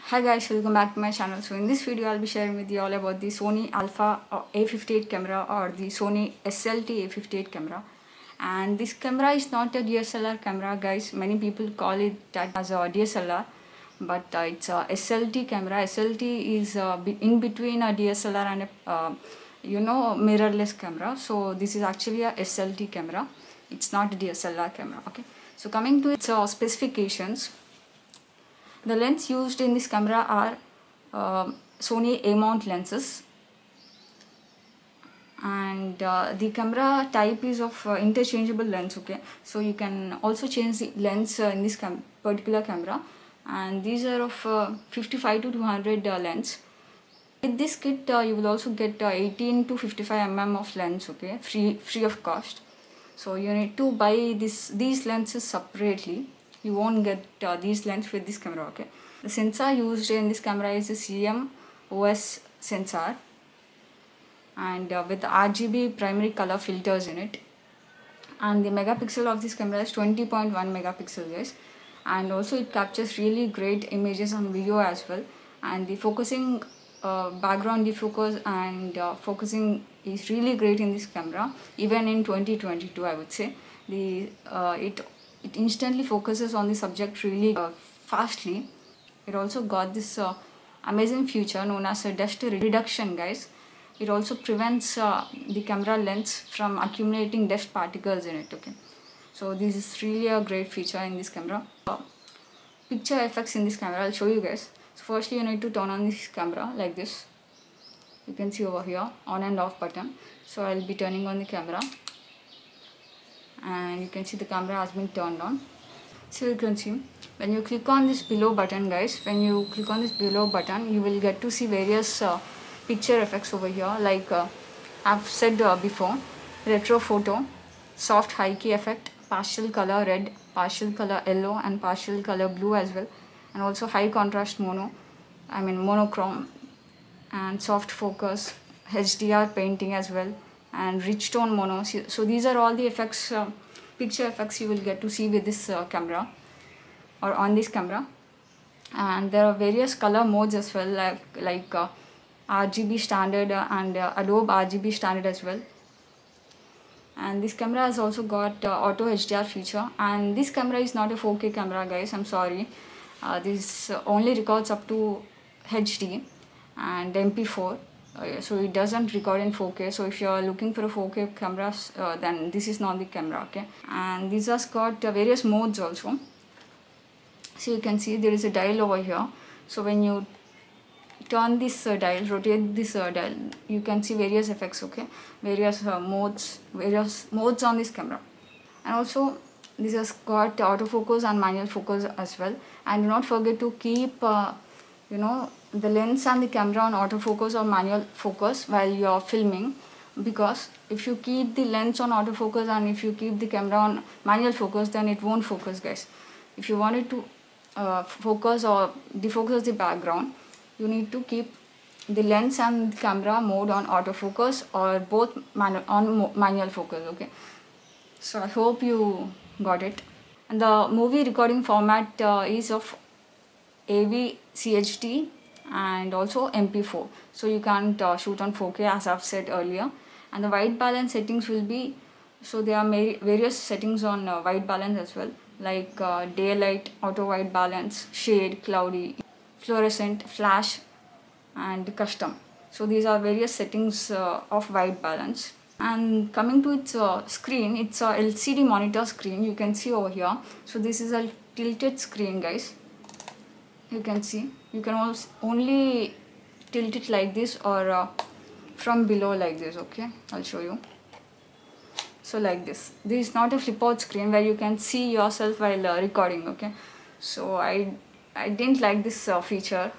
Hi guys, welcome back to my channel. So in this video I'll be sharing with you all about the Sony Alpha a58 camera or the Sony SLT a58 camera. And this camera is not a DSLR camera guys. Many people call it that as a DSLR, but it's a SLT camera. SLT is in between a DSLR and a mirrorless camera. So this is actually a SLT camera. It's not a DSLR camera. Okay. So coming to its specifications. The lens used in this camera are Sony A-mount lenses, and the camera type is of interchangeable lens. Okay, so you can also change the lens in this particular camera, and these are of 55 to 200 lens. With this kit you will also get 18 to 55 mm of lens, okay, free of cost. So you need to buy these lenses separately. You won't get these lenses with this camera. Okay, the sensor used in this camera is a CMOS sensor, and with RGB primary color filters in it, and the megapixel of this camera is 20.1 megapixel guys, and also it captures really great images on video as well, and the focusing background defocus and focusing is really great in this camera. Even in 2022 I would say it instantly focuses on the subject really fastly. It also got this amazing feature known as a dust reduction guys. It also prevents the camera lens from accumulating dust particles in it. Okay, so this is really a great feature in this camera. Picture effects in this camera I'll show you guys. So firstly you need to turn on this camera like this. You can see over here on and off button. So I'll be turning on the camera, and you can see the camera has been turned on. So you can see when you click on this below button guys, when you click on this below button you will get to see various picture effects over here, like I've said before: retro photo, soft high key effect, partial color red, partial color yellow, and partial color blue as well, and also high contrast monochrome, and soft focus, HDR painting as well, and rich tone mono. So these are all the effects, picture effects you will get to see with this camera or on this camera. And there are various color modes as well, like RGB standard and Adobe RGB standard as well. And this camera has also got auto HDR feature, and this camera is not a 4K camera guys, I'm sorry. This only records up to HD and MP4. So it doesn't record in 4K. So if you are looking for a 4K camera, then this is not the camera. Okay, and this has got various modes also. So you can see there is a dial over here. So when you turn this dial, rotate this dial, you can see various effects. Okay, various modes on this camera. And also this has got autofocus and manual focus as well. And do not forget to keep the lens and the camera on autofocus or manual focus while you are filming, because if you keep the lens on autofocus and if you keep the camera on manual focus, then it won't focus guys. If you want it to focus or defocus the background, you need to keep the lens and the camera mode on autofocus or both on manual focus. Okay, so I hope you got it. And the movie recording format is of AV CHD and also MP4, so you can't shoot on 4K as I've said earlier. And the white balance settings will be, so there are various settings on white balance as well, like daylight, auto white balance, shade, cloudy, fluorescent, flash, and custom. So these are various settings of white balance. And coming to its screen, it's a LCD monitor screen, you can see over here. So this is a tilted screen guys. You can see, you can also only tilt it like this or from below like this. Okay, I'll show you. So like this is not a flip out screen where you can see yourself while recording. Okay, so I didn't like this feature,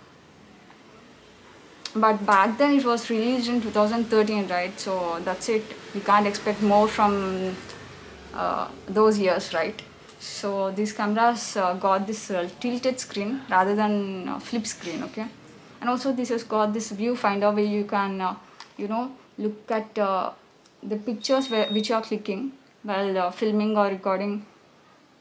but back then it was released in 2013, right? So that's it, you can't expect more from those years, right? So these cameras got this tilted screen rather than flip screen. Okay, and also this has got this viewfinder where you can look at the pictures which you are clicking while filming or recording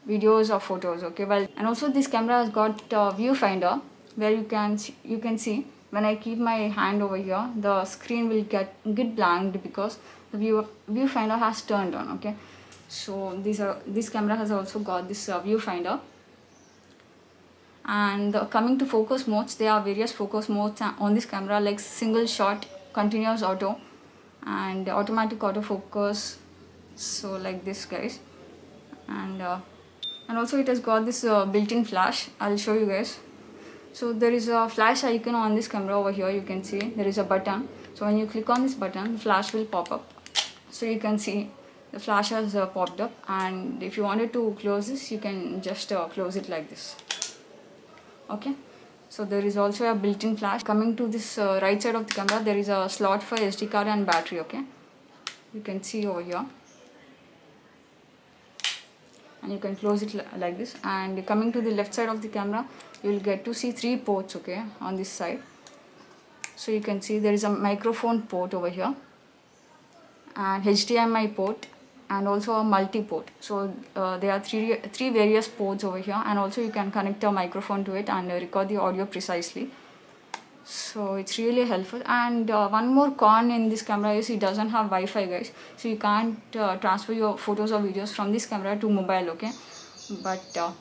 videos or photos. Okay, well, and also this camera has got viewfinder where you can see when I keep my hand over here, the screen will get blanked because the viewfinder has turned on. Okay, so this camera has also got this viewfinder. And coming to focus modes, there are various focus modes on this camera, like single shot, continuous auto, and automatic autofocus. So like this, guys. And also it has got this built-in flash. I'll show you guys. So there is a flash icon on this camera over here. You can see there is a button. So when you click on this button, the flash will pop up. So you can see the flash has popped up, and if you wanted to close this, you can just close it like this. Okay, so there is also a built-in flash. Coming to this right side of the camera, there is a slot for SD card and battery. Okay, you can see over here, and you can close it like this. And coming to the left side of the camera, you will get to see 3 ports, okay, on this side. So you can see there is a microphone port over here, and HDMI port, and also a multi-port. So there are three various ports over here, and also you can connect a microphone to it and record the audio precisely. So it's really helpful. And one more con in this camera is it doesn't have Wi-Fi, guys. So you can't transfer your photos or videos from this camera to mobile, okay. But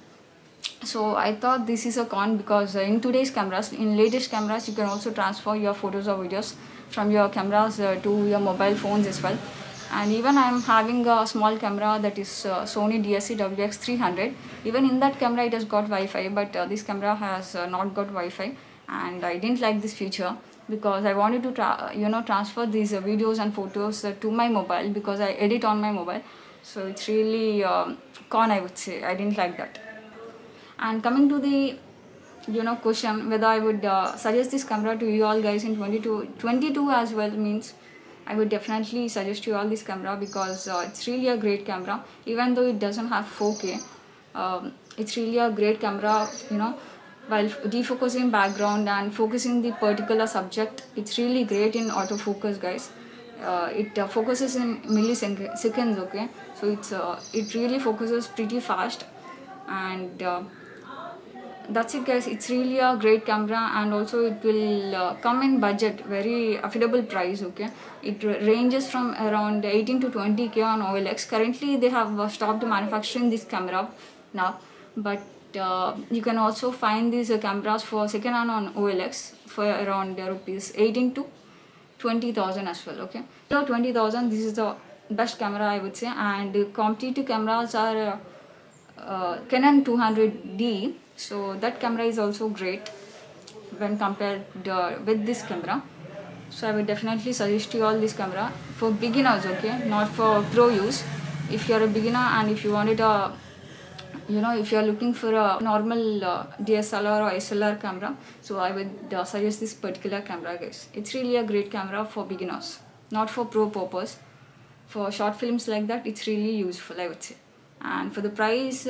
so I thought this is a con, because in today's cameras, in latest cameras, you can also transfer your photos or videos from your cameras to your mobile phones as well. And even I am having a small camera, that is Sony WX300. Even in that camera it has got Wi-Fi, but this camera has not got Wi-Fi, and I didn't like this feature, because I wanted to transfer these videos and photos to my mobile, because I edit on my mobile. So it's really con, I would say. I didn't like that. And coming to the question whether I would suggest this camera to you all guys in 22 as well, means I would definitely suggest you all this camera, because it's really a great camera. Even though it doesn't have 4K, it's really a great camera, while defocusing background and focusing the particular subject. It's really great in autofocus, guys. It focuses in milliseconds, okay. So it really focuses pretty fast, and that's it, guys. It's really a great camera, and also it will come in budget, very affordable price, okay. It ranges from around 18 to 20k on OLX. Currently they have stopped manufacturing this camera now, but you can also find these cameras for second hand on OLX for around rupees 18 to 20,000 as well, okay. So 20,000, this is the best camera, I would say. And competitive cameras are Canon 200D. So that camera is also great when compared with this camera. So I would definitely suggest you all this camera for beginners, okay, not for pro use. If you are a beginner and if you wanted a, if you are looking for a normal DSLR or SLR camera, so I would suggest this particular camera, guys. It's really a great camera for beginners, not for pro purpose. For short films like that, it's really useful, I would say. And for the price,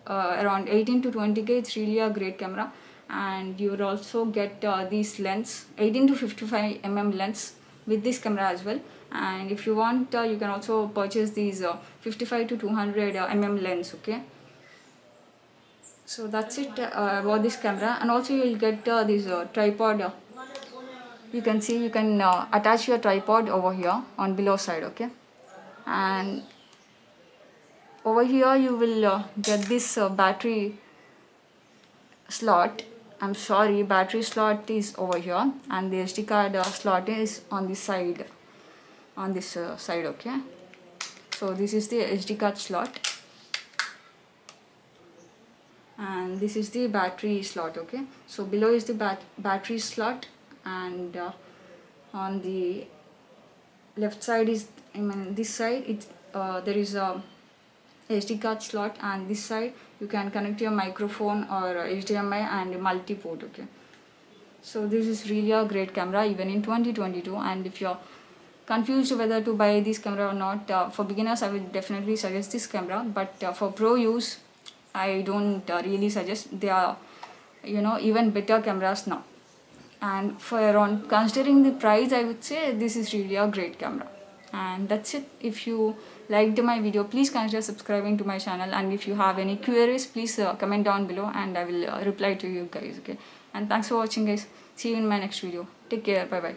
around 18 to 20k, it's really a great camera. And you would also get these lens, 18 to 55 mm lens with this camera as well. And if you want, you can also purchase these 55 to 200 mm lens, okay. So that's it about this camera. And also you will get this tripod. You can see, you can attach your tripod over here on below side, okay. And over here you will get this battery slot. I'm sorry, battery slot is over here, and the SD card slot is on this side, okay. So this is the SD card slot, and this is the battery slot, okay. So below is the battery slot, and on the left side is, this side, there is a SD card slot, and this side you can connect your microphone or HDMI and multi-port, okay. So this is really a great camera even in 2022. And if you're confused whether to buy this camera or not, for beginners I will definitely suggest this camera, but for pro use I don't really suggest. They are even better cameras now, and for around, considering the price, I would say this is really a great camera. And that's it. If you liked my video, please consider subscribing to my channel, and if you have any queries, please comment down below and I will reply to you guys. Okay, and thanks for watching guys. See you in my next video. Take care. Bye bye.